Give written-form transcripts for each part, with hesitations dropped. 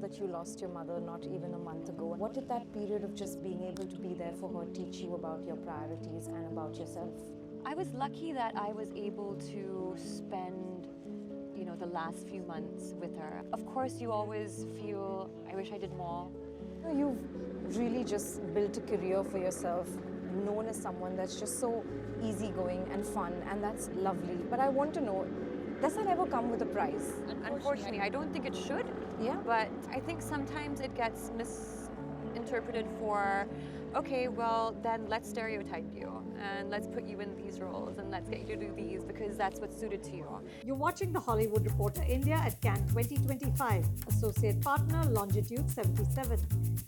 that you lost your mother not even a month ago. What did that period of just being able to be there for her teach you about your priorities and about yourself? I was lucky that I was able to spend, the last few months with her. Of course, you always feel, I wish I did more. You've really just built a career for yourself, known as someone that's just so easygoing and fun, and that's lovely. But I want to know, does that ever come with a prize? Unfortunately, I don't think it should. Yeah. But I think sometimes it gets misinterpreted for, okay, well, then let's stereotype you and let's put you in these roles and let's get you to do these because that's what's suited to you. You're watching The Hollywood Reporter India at Cannes 2025. Associate partner Longitude 77.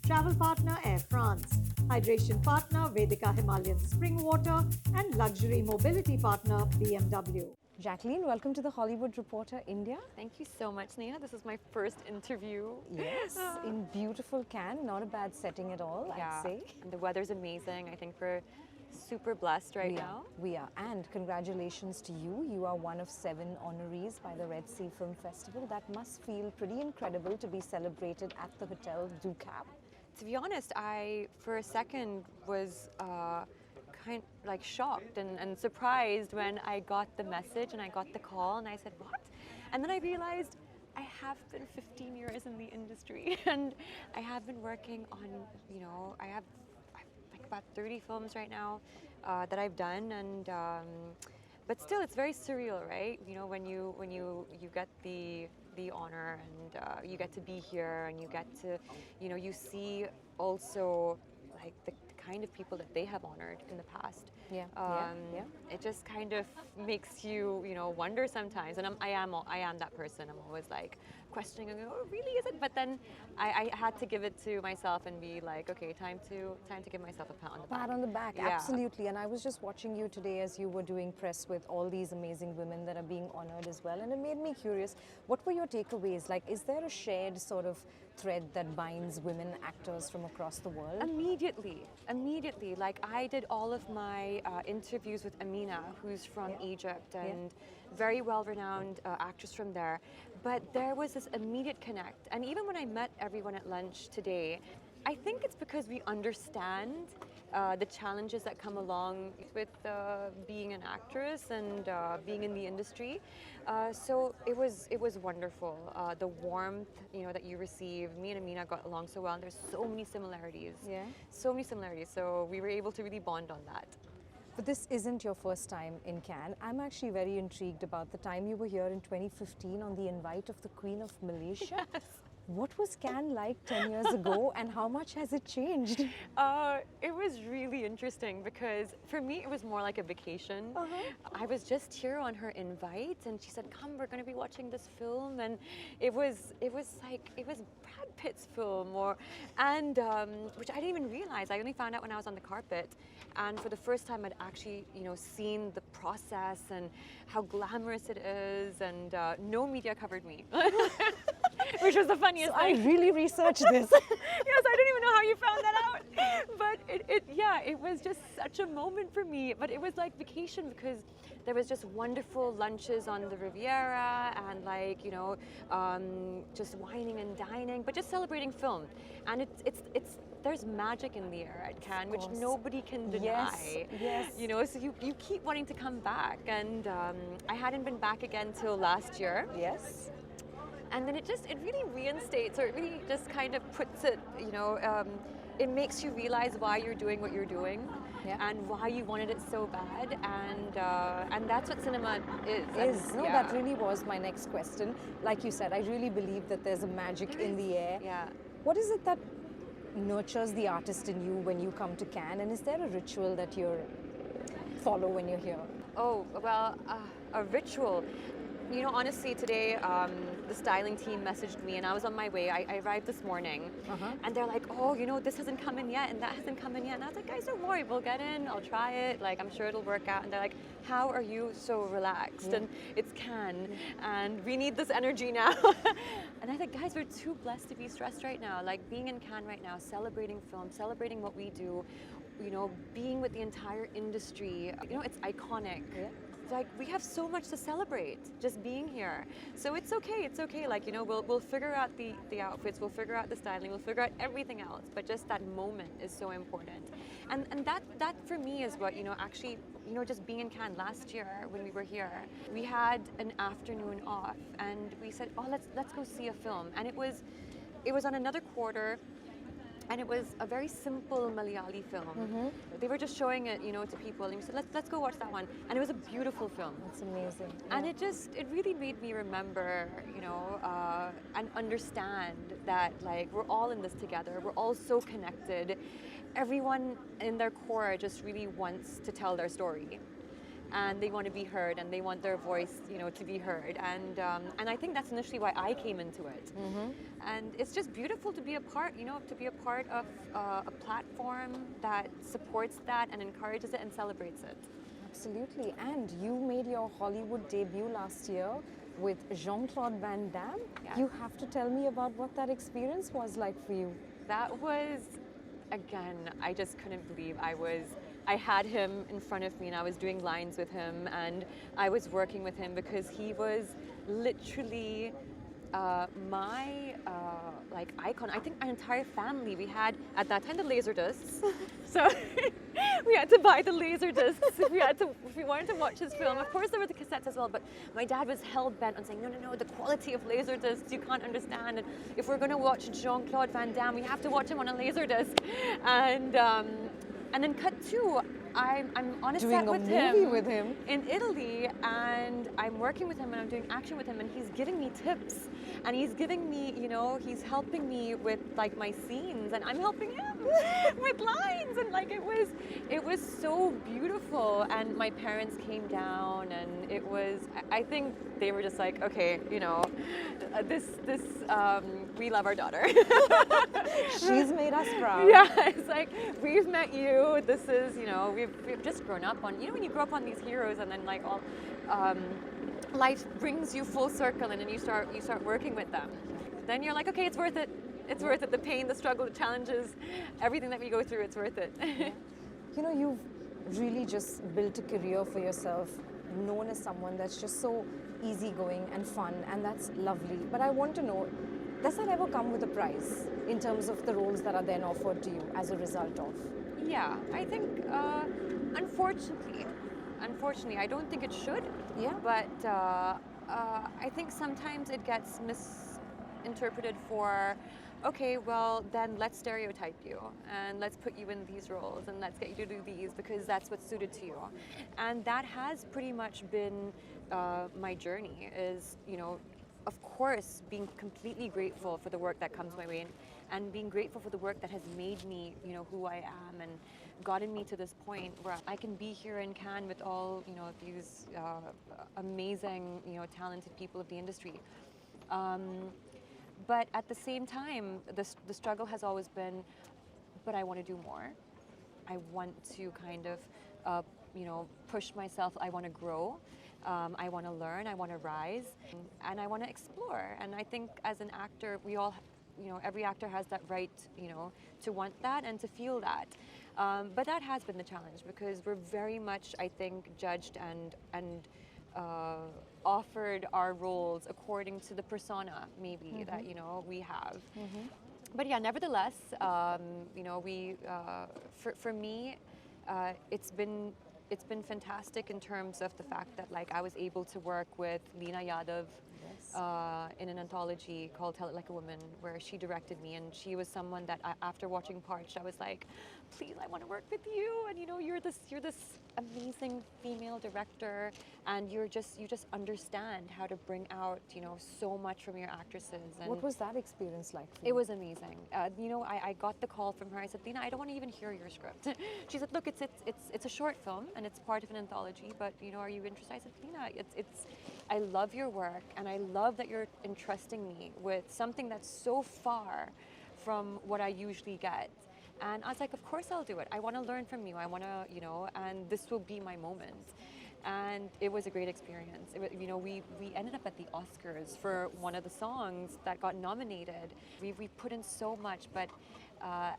Travel partner Air France. Hydration partner Vedika Himalayan Spring Water. And luxury mobility partner BMW. Jacqueline, welcome to The Hollywood Reporter India. Thank you so much, Sneha. This is my first interview. Yes, in beautiful Cannes. Not a bad setting at all, I'd say. And the weather's amazing. I think we're super blessed right now. We are. And congratulations to you. You are one of 7 honorees by the Red Sea Film Festival. That must feel pretty incredible to be celebrated at the Hotel du Cap. To be honest, I, for a second, was kind of like shocked and surprised when I got the message and I got the call and I said, what? And then I realized I have been 15 years in the industry and I have been working on, I have like about 30 films right now that I've done, and but still it's very surreal, right? When you get the honor and you get to be here and you get to, you see also like the kind of people that they have honored in the past. It just kind of makes you, wonder sometimes. And I am that person. I'm always like questioning and going, oh, really is it? But then I had to give it to myself and be like, okay, time to give myself a pat on the back. Pat on the back, Yeah. absolutely. And I was just watching you today as you were doing press with all these amazing women that are being honored as well. And it made me curious, what were your takeaways? Like, is there a shared sort of thread that binds women actors from across the world? Immediately. Like I did all of my interviews with Amina, who's from Egypt and very well-renowned actress from there. But there was this immediate connect. And even when I met everyone at lunch today, I think it's because we understand the challenges that come along with being an actress and being in the industry. So it was wonderful. The warmth, that you receive. Me and Amina got along so well, and there's so many similarities. Yeah. So many similarities. So we were able to really bond on that. But this isn't your first time in Cannes. I'm actually very intrigued about the time you were here in 2015 on the invite of the Queen of Malaysia. Yes. What was Cannes like 10 years ago, and how much has it changed? It was really interesting because for me it was more like a vacation. I was just here on her invite and she said, come, we're going to be watching this film, and it was Brad Pitt's film, which I didn't even realize. I only found out when I was on the carpet, and for the first time I'd actually seen the process and how glamorous it is, and no media covered me. Which was the funniest thing. I really researched this. Yes, I didn't even know how you found that out. But it was just such a moment for me. But it was like vacation because there was just wonderful lunches on the Riviera and just wining and dining, but just celebrating film. And there's magic in the air at Cannes, which nobody can deny. Yes. So you keep wanting to come back, and I hadn't been back again till last year. Yes. And then it really reinstates, or it really just kind of puts it, it makes you realize why you're doing what you're doing, and why you wanted it so bad, and that's what cinema is. That really was my next question. Like you said, I really believe that there's a magic in the air. Yeah. What is it that nurtures the artist in you when you come to Cannes, and is there a ritual that you follow when you're here? Oh, well, a ritual. Honestly, today the styling team messaged me and I was on my way. I arrived this morning and they're like, oh, this hasn't come in yet and that hasn't come in yet. And I was like, guys, don't worry, we'll get in, I'll try it. Like, I'm sure it'll work out. And they're like, how are you so relaxed? And it's Cannes and we need this energy now. And I think, guys, we're too blessed to be stressed right now. Like, being in Cannes right now, celebrating film, celebrating what we do, being with the entire industry, it's iconic. like we have so much to celebrate just being here. So it's okay. Like, you know, we'll figure out the outfits, we'll figure out the styling, we'll figure out everything else. But just that moment is so important. And that for me is what, you know, actually, you know, just being in Cannes last year when we were here, we had an afternoon off and we said, oh, let's go see a film. And it was on another quarter. And it was a very simple Malayali film. They were just showing it, you know, to people, and we said, let's go watch that one. And it was a beautiful film. It's amazing. And it really made me remember, you know, and understand that, like, we're all in this together. We're all so connected. Everyone in their core just really wants to tell their story. And they want to be heard, and they want their voice, you know, to be heard. And I think that's initially why I came into it. And it's just beautiful to be a part, you know, to be a part of a platform that supports that and encourages it and celebrates it. Absolutely. And you made your Hollywood debut last year with Jean-Claude Van Damme. Yes. You have to tell me about what that experience was like for you. That was, again, I just couldn't believe I had him in front of me and I was doing lines with him and I was working with him because he was literally my like icon. I think our entire family, we had at that time the laser discs, so we had to buy the laser discs if we wanted to watch his film. Of course there were the cassettes as well, but my dad was hell-bent on saying, no, the quality of laser discs you can't understand, and if we're going to watch Jean-Claude Van Damme, we have to watch him on a laser disc. And then cut to, I'm on a set with him in Italy, and I'm working with him and I'm doing action with him, and he's giving me tips and he's giving me, you know, he's helping me with like my scenes and I'm helping him with lines, and like it was so beautiful. And my parents came down and it was, I think they were just like, okay, you know, we love our daughter. She's made us proud. Yeah, it's like, we've met you, this is, you know, we've just grown up on, you know, when you grow up on these heroes and then like all, life brings you full circle and then you start working with them. Then you're like, okay, it's worth it. It's worth it. The pain, the struggle, the challenges, everything that we go through, it's worth it. You know, you've really just built a career for yourself, known as someone that's just so easygoing and fun, and that's lovely. But I want to know, does that ever come with a price in terms of the roles that are then offered to you as a result of? Yeah, I think, unfortunately, I don't think it should. Yeah. But I think sometimes it gets misinterpreted for, okay, well, then let's stereotype you and let's put you in these roles and let's get you to do these because that's what's suited to you. And that has pretty much been my journey, is, you know, of course, being completely grateful for the work that comes my way and being grateful for the work that has made me, you know, who I am and gotten me to this point where I can be here in Cannes with all, you know, these amazing, you know, talented people of the industry. But at the same time, the struggle has always been, but I want to do more. I want to kind of, you know, push myself. I want to grow. I want to learn. I want to rise, and I want to explore. And I think as an actor, we all, you know, every actor has that right, you know, to want that and to feel that. But that has been the challenge because we're very much, I think, judged and offered our roles according to the persona, maybe, that, you know, we have. But yeah, nevertheless, you know, for me, it's been fantastic in terms of the fact that, like, I was able to work with Leena Yadav in an anthology called Tell It Like a Woman, where she directed me, and she was someone that after watching Parched, I was like, please, I want to work with you, and you know, you're this amazing female director, and you just understand how to bring out, you know, so much from your actresses. And what was that experience like for you? it was amazing. You know, I got the call from her. I said, Leena, I don't want to even hear your script. She said, look, it's a short film and it's part of an anthology, but, you know, are you interested? I said, Leena, I love your work and I love that you're entrusting me with something that's so far from what I usually get. And I was like, of course I'll do it. I want to learn from you. I want to, you know, and this will be my moment. And it was a great experience. You know, we ended up at the Oscars for one of the songs that got nominated. We put in so much, but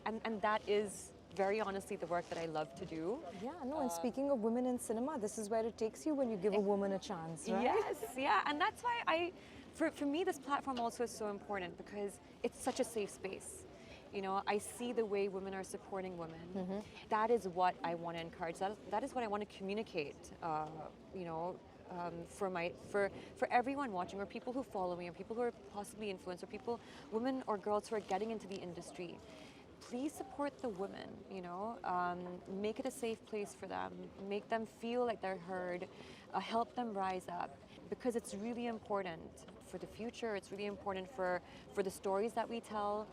and that is very honestly the work that I love to do. Yeah, no, and speaking of women in cinema, this is where it takes you when you give a woman a chance, right? Yes, yeah, and that's why for me, this platform also is so important because it's such a safe space. You know, I see the way women are supporting women. That is what I want to encourage. That is what I want to communicate. You know, for everyone watching, or people who follow me, or people who are possibly influenced, or people, women or girls who are getting into the industry. Please support the women, you know, make it a safe place for them, make them feel like they're heard, help them rise up, because it's really important for the future, it's really important for the stories that we tell.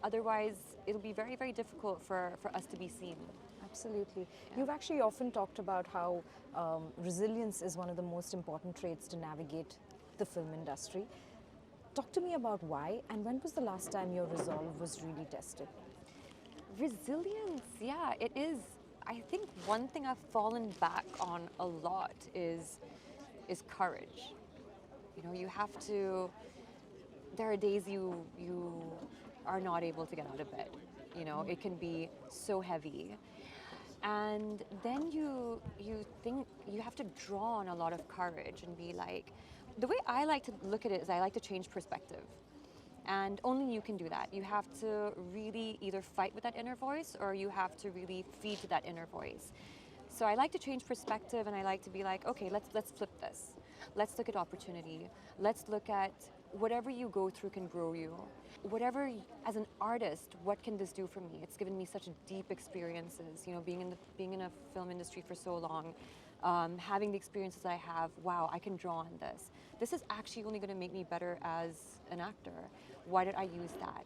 Otherwise, it'll be very, very difficult for us to be seen. Absolutely. You've actually often talked about how resilience is one of the most important traits to navigate the film industry. Talk to me about why, and when was the last time your resolve was really tested? Resilience, yeah, it is. I think one thing I've fallen back on a lot is courage. You know, you have to. There are days you are not able to get out of bed. You know, it can be so heavy, and then you think you have to draw on a lot of courage and be like. The way I like to look at it is I like to change perspective. And only you can do that. You have to really either fight with that inner voice or you have to really feed to that inner voice. So I like to change perspective and I like to be like, okay, let's flip this. Let's look at opportunity. Let's look at whatever you go through can grow you. Whatever, as an artist, what can this do for me? It's given me such deep experiences, you know, being in a film industry for so long. Having the experiences I have, wow, I can draw on this. This is actually only going to make me better as an actor. Why did I use that?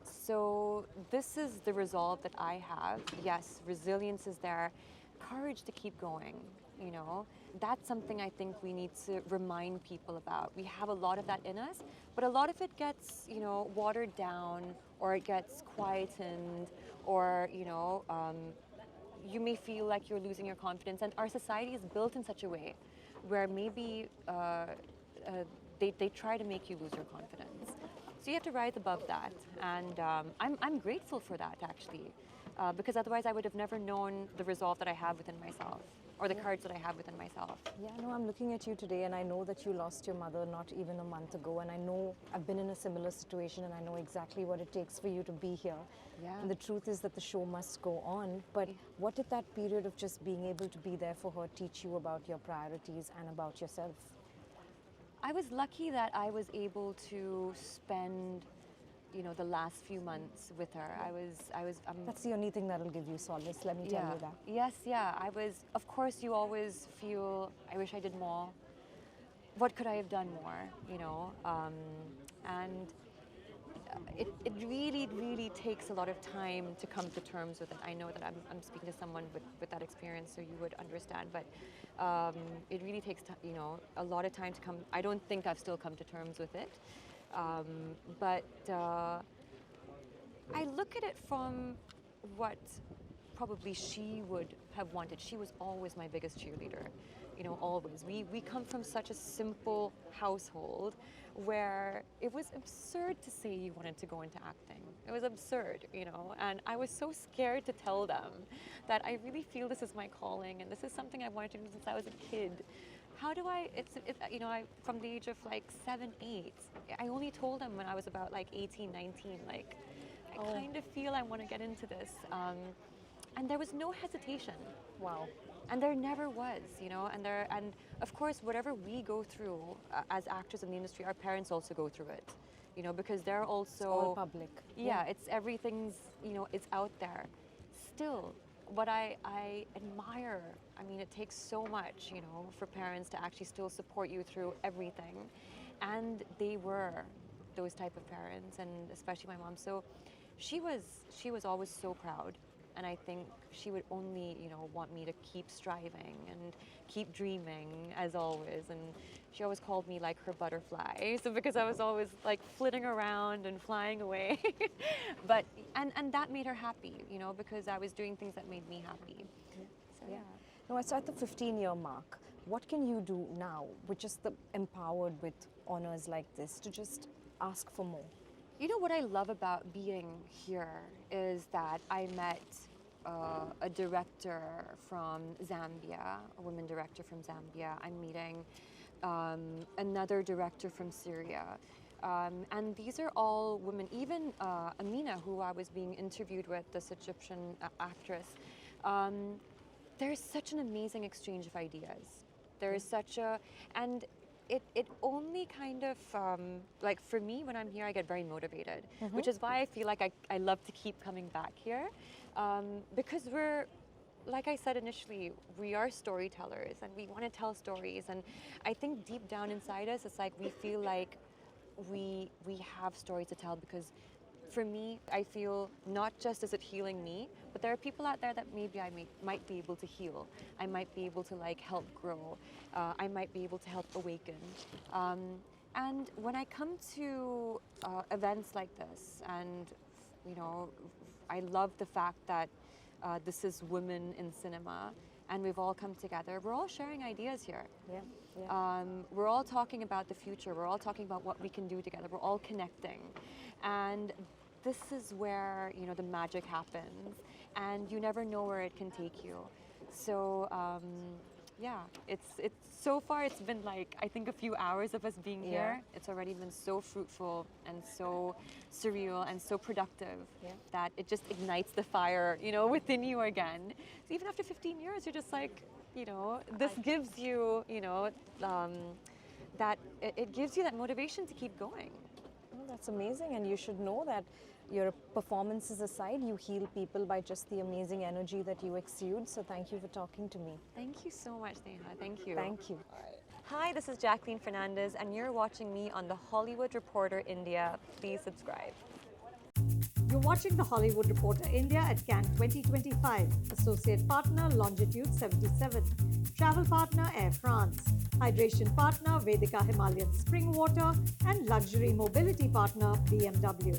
So this is the resolve that I have. Yes, resilience is there. Courage to keep going, you know. That's something I think we need to remind people about. We have a lot of that in us, but a lot of it gets, you know, watered down or it gets quietened or, you know, you may feel like you're losing your confidence, and our society is built in such a way where maybe they try to make you lose your confidence. So you have to rise above that, and I'm grateful for that actually, because otherwise I would have never known the resolve that I have within myself, or the courage that I have within myself. Yeah, no, I'm looking at you today and I know that you lost your mother not even a month ago, and I know I've been in a similar situation and I know exactly what it takes for you to be here. Yeah. And the truth is that the show must go on, but what did that period of just being able to be there for her teach you about your priorities and about yourself? I was lucky that I was able to spend, you know, the last few months with her. That's the only thing that'll give you solace, let me tell you that. Yes, yeah. Of course, you always feel, I wish I did more. What could I have done more, you know? And it really, really takes a lot of time to come to terms with it. I know that I'm speaking to someone with that experience, so you would understand, but it really takes, you know, a lot of time to come. I don't think I've still come to terms with it. But I look at it from what probably she would have wanted. She was always my biggest cheerleader, you know, always. We come from such a simple household where it was absurd to say you wanted to go into acting. It was absurd, you know, and I was so scared to tell them that I really feel this is my calling and this is something I've wanted to do since I was a kid. How do I, you know, from the age of like 7, 8, I only told them when I was about like 18, 19, like, I kind of feel I want to get into this. And there was no hesitation. Wow. And there never was, you know, and of course, whatever we go through as actors in the industry, our parents also go through it, you know, because they're also... It's all public. Yeah, it's everything's, you know, it's out there. Still, what I admire, I mean, it takes so much, you know, for parents to actually still support you through everything. And they were those type of parents, and especially my mom. So she was always so proud. And I think she would only, you know, want me to keep striving and keep dreaming as always. And she always called me like her butterfly. So because I was always like flitting around and flying away. But, and that made her happy, you know, because I was doing things that made me happy. So, Yeah. No, so at the 15-year mark, what can you do now, which is empowered with honors like this, to just ask for more? You know what I love about being here is that I met a director from Zambia, a woman director from Zambia. I'm meeting another director from Syria. And these are all women, even Amina, who I was being interviewed with, this Egyptian actress. There's such an amazing exchange of ideas. There is such a, and it only kind of, like for me, when I'm here, I get very motivated, which is why I feel like I love to keep coming back here. Because we're, like I said initially, we are storytellers and we want to tell stories. And I think deep down inside us, it's like we feel like we have stories to tell, because for me, I feel not just is it healing me, but there are people out there that maybe I might be able to heal. I might be able to like help grow. I might be able to help awaken. And when I come to events like this, and you know, I love the fact that this is women in cinema, and we've all come together. We're all sharing ideas here. Yeah. Yeah. We're all talking about the future. We're all talking about what we can do together. We're all connecting, and this is where, you know, the magic happens, and you never know where it can take you. So yeah, it's so far it's been like, I think a few hours of us being here. It's already been so fruitful and so surreal and so productive that it just ignites the fire, you know, within you again. So even after 15 years, you're just like, you know, this gives you, you know, that it gives you that motivation to keep going. Oh, that's amazing, and you should know that your performances aside, you heal people by just the amazing energy that you exude. So thank you for talking to me. Thank you so much, Sneha. Thank you. Thank you. Hi, this is Jacqueline Fernandez, and you're watching me on The Hollywood Reporter India. Please subscribe. You're watching The Hollywood Reporter India at Cannes 2025. Associate partner Longitude 77. Travel partner Air France. Hydration partner Vedika Himalayan Spring Water. And luxury mobility partner BMW.